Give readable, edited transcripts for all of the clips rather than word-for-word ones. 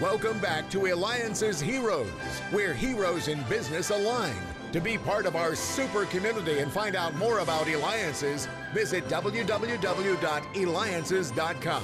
Welcome back to Eliances Heroes, where heroes in business align. To be part of our super community and find out more about Eliances, visit www.Eliances.com.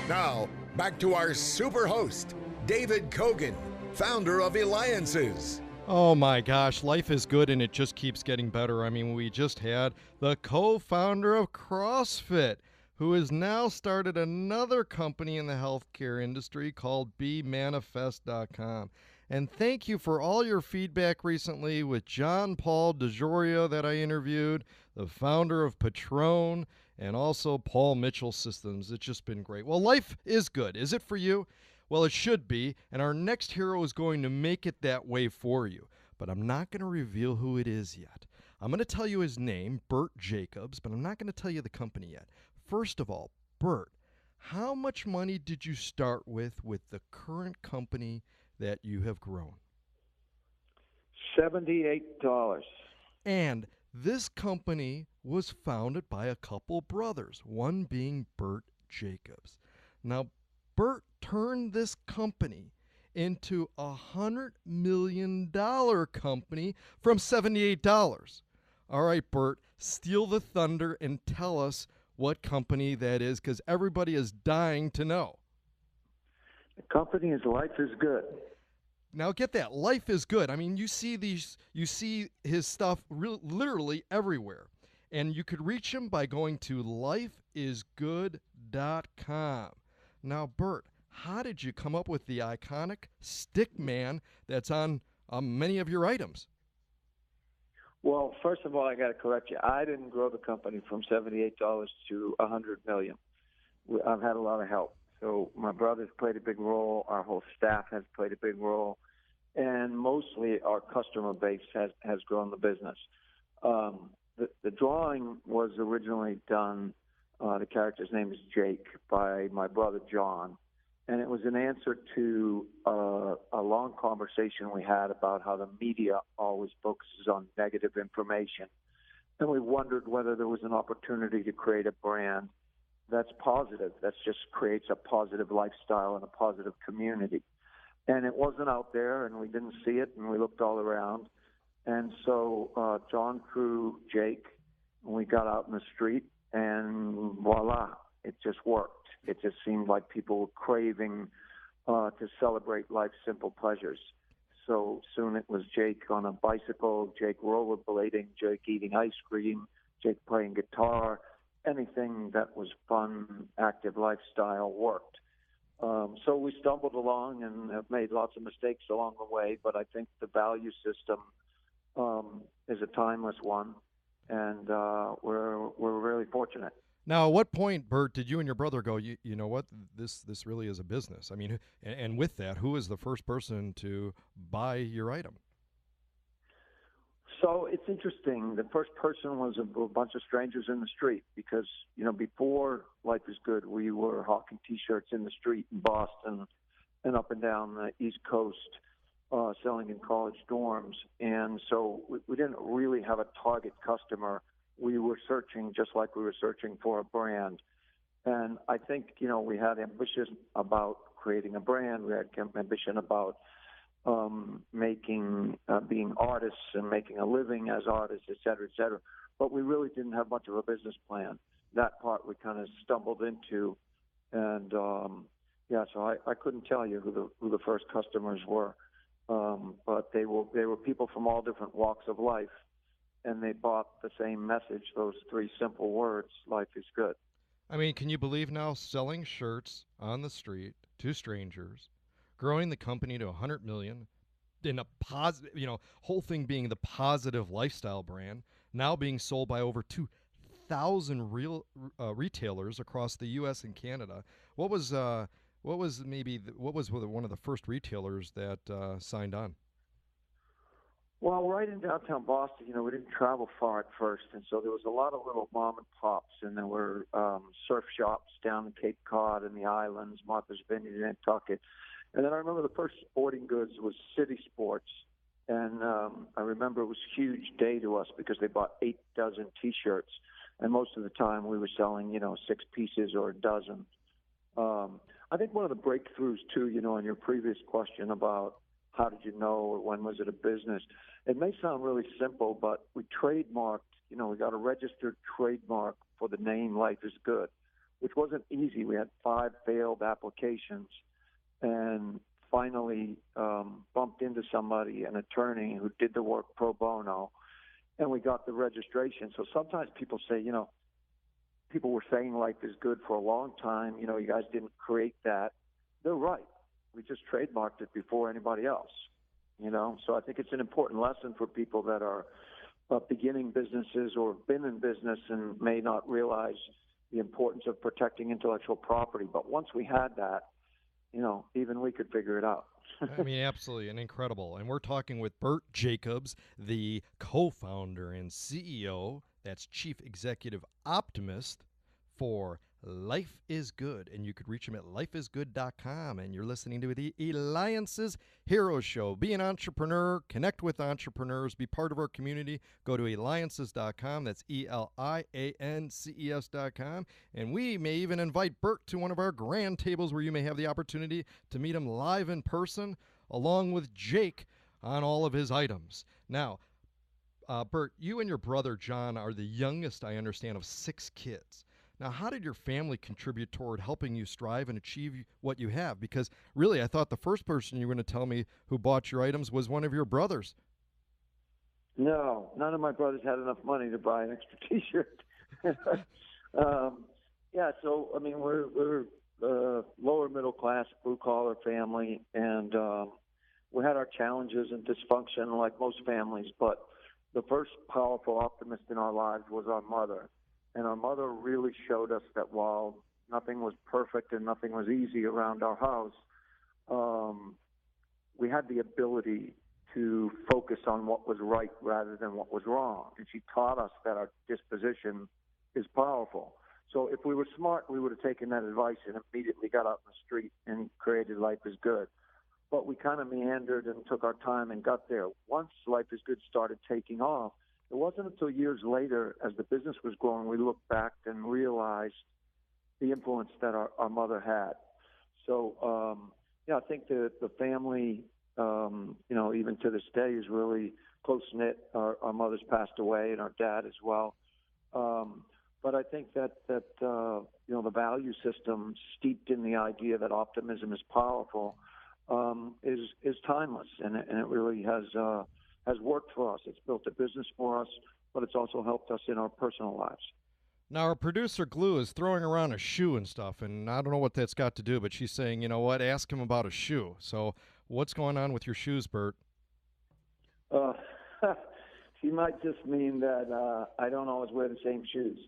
Now, back to our super host, David Cogan, founder of Eliances. Oh my gosh, life is good and it just keeps getting better. I mean, we just had the co-founder of CrossFit, who has now started another company in the healthcare industry called bmanifest.com. And thank you for all your feedback recently with John Paul DeJoria that I interviewed, the founder of Patron, and also Paul Mitchell Systems. It's just been great. Well, life is good. Is it for you? Well, it should be, and our next hero is going to make it that way for you. But I'm not going to reveal who it is yet. I'm going to tell you his name, Bert Jacobs, but I'm not going to tell you the company yet. First of all, Bert, how much money did you start with the current company that you have grown? $78. And this company was founded by a couple brothers, one being Bert Jacobs. Now, Bert turned this company into $100 million company from $78. All right, Bert, steal the thunder and tell us what company that is, because everybody is dying to know. The company is Life is Good. Now get that, Life is Good. I mean, you see his stuff literally everywhere. And you could reach him by going to lifeisgood.com. Now, Bert, how did you come up with the iconic stick man that's on many of your items? Well, first of all, I got to correct you. I didn't grow the company from $78 to $100 million. I've had a lot of help. So my brothers played a big role. Our whole staff has played a big role. And mostly our customer base has grown the business. The drawing was originally done, the character's name is Jake, by my brother John. And it was an answer to a long conversation we had about how the media always focuses on negative information. And we wondered whether there was an opportunity to create a brand that's positive, that just creates a positive lifestyle and a positive community. And it wasn't out there, and we didn't see it, and we looked all around. And so John drew Jake, and we got out in the street, and voila, it just worked. It just seemed like people were craving to celebrate life's simple pleasures. So soon it was Jake on a bicycle, Jake rollerblading, Jake eating ice cream, Jake playing guitar. Anything that was fun, active lifestyle worked. So we stumbled along and have made lots of mistakes along the way, but I think the value system is a timeless one, and we're really fortunate. Now, at what point, Bert, did you and your brother go, you know what, this really is a business? I mean, and with that, who was the first person to buy your item? So it's interesting. The first person was a bunch of strangers in the street because, before Life is Good, we were hawking T-shirts in the street in Boston and up and down the East Coast, selling in college dorms. And so we didn't really have a target customer. We were searching just like we were searching for a brand. And I think, we had ambition about creating a brand. We had ambition about being artists and making a living as artists, et cetera, et cetera. But we really didn't have much of a business plan. That part we kind of stumbled into. And, so I couldn't tell you who the first customers were. But they were people from all different walks of life. And they bought the same message, those three simple words, life is good. I mean, can you believe now selling shirts on the street to strangers, growing the company to $100 million, in a positive, whole thing being the positive lifestyle brand, now being sold by over 2,000 retailers across the U.S. and Canada. What was one of the first retailers that signed on? Well, right in downtown Boston, we didn't travel far at first, and so there was a lot of little mom and pops, and there were surf shops down in Cape Cod and the islands, Martha's Vineyard in Nantucket. And then I remember the first sporting goods was City Sports, and I remember it was a huge day to us because they bought 8 dozen T-shirts, and most of the time we were selling, 6 pieces or a dozen. I think one of the breakthroughs, too, on your previous question about how did you know or when was it a business, it may sound really simple, but we trademarked, we got a registered trademark for the name Life is Good, which wasn't easy. We had 5 failed applications and finally bumped into somebody, an attorney who did the work pro bono, and we got the registration. So sometimes people say, people were saying Life is Good for a long time. You guys didn't create that. They're right. We just trademarked it before anybody else. So I think it's an important lesson for people that are beginning businesses or have been in business and may not realize the importance of protecting intellectual property. But once we had that, even we could figure it out. I mean, absolutely, and incredible. And we're talking with Bert Jacobs, the co-founder and CEO, that's Chief Executive Optimist for Life is Good. And you could reach him at lifeisgood.com. And you're listening to the Eliances Hero Show. Be an entrepreneur, connect with entrepreneurs, be part of our community. Go to Eliances.com. That's Eliances.com. And we may even invite Bert to one of our grand tables where you may have the opportunity to meet him live in person, along with Jake on all of his items. Now, Bert, you and your brother John are the youngest, I understand, of 6 kids. Now, how did your family contribute toward helping you strive and achieve what you have? Because really, I thought the first person you were going to tell me who bought your items was one of your brothers. No, none of my brothers had enough money to buy an extra T-shirt. So I mean, we're lower middle class, blue collar family, and we had our challenges and dysfunction like most families. But the first powerful optimist in our lives was our mother. And our mother really showed us that while nothing was perfect and nothing was easy around our house, we had the ability to focus on what was right rather than what was wrong. And she taught us that our disposition is powerful. So if we were smart, we would have taken that advice and immediately got out in the street and created Life is Good. But we kind of meandered and took our time and got there. Once Life is Good started taking off, it wasn't until years later, as the business was growing, we looked back and realized the influence that our mother had. So, I think the family, even to this day, is really close-knit. Our mother's passed away, and our dad as well. But I think that the value system steeped in the idea that optimism is powerful is timeless, and it really has worked for us. It's built a business for us, but it's also helped us in our personal lives. Now, our producer, Glue, is throwing around a shoe and stuff, and I don't know what that's got to do, but she's saying, you know what, ask him about a shoe. So what's going on with your shoes, Bert? She might just mean that I don't always wear the same shoes.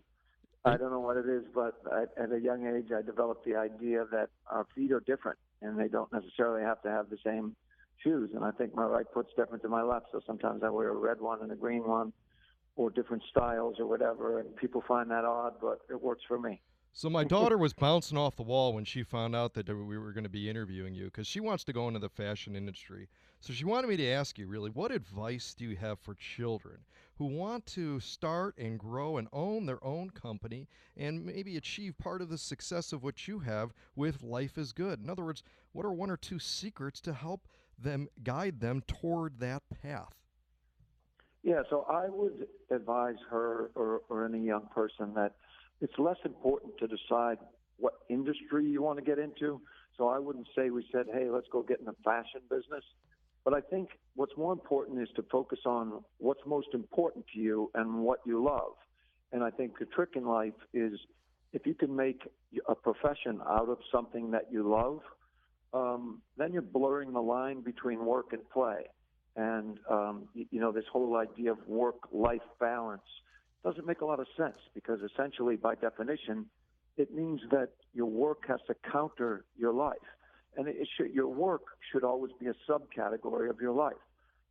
I don't know what it is, but at a young age, I developed the idea that our feet are different, and they don't necessarily have to have the same shoes. And I think my right foot's different than my left, so sometimes I wear a red one and a green one, or different styles or whatever, and people find that odd, but it works for me. So my daughter was bouncing off the wall when she found out that we were going to be interviewing you, because she wants to go into the fashion industry. So she wanted me to ask you, really, what advice do you have for children who want to start and grow and own their own company and maybe achieve part of the success of what you have with Life is Good? In other words, what are 1 or 2 secrets to help them, guide them toward that path? Yeah, so I would advise her or any young person that it's less important to decide what industry you want to get into. So I wouldn't say we said, hey, let's go get in the fashion business. But I think what's more important is to focus on what's most important to you and what you love. And I think the trick in life is if you can make a profession out of something that you love, then you're blurring the line between work and play. And, this whole idea of work-life balance doesn't make a lot of sense because essentially, by definition, it means that your work has to counter your life. And your work should always be a subcategory of your life.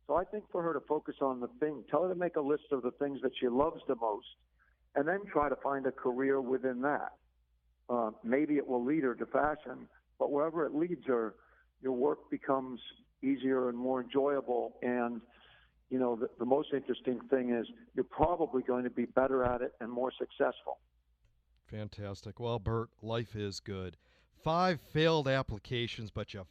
So I think for her to focus on the thing, tell her to make a list of the things that she loves the most, and then try to find a career within that. Maybe it will lead her to fashion, but wherever it leads her, your work becomes easier and more enjoyable. And, the most interesting thing is you're probably going to be better at it and more successful. Fantastic. Well, Bert, Life is Good. 5 failed applications, but you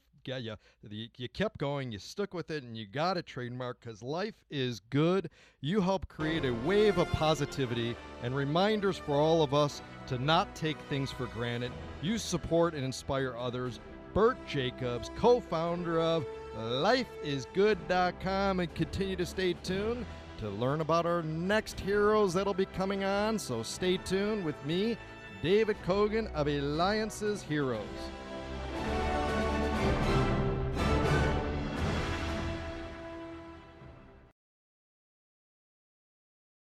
kept going, you stuck with it, and you got a trademark because life is good. You help create a wave of positivity and reminders for all of us to not take things for granted. You support and inspire others. Bert Jacobs, co-founder of lifeisgood.com, and continue to stay tuned to learn about our next heroes that'll be coming on. So stay tuned with me, David Cogan of Eliances Heroes.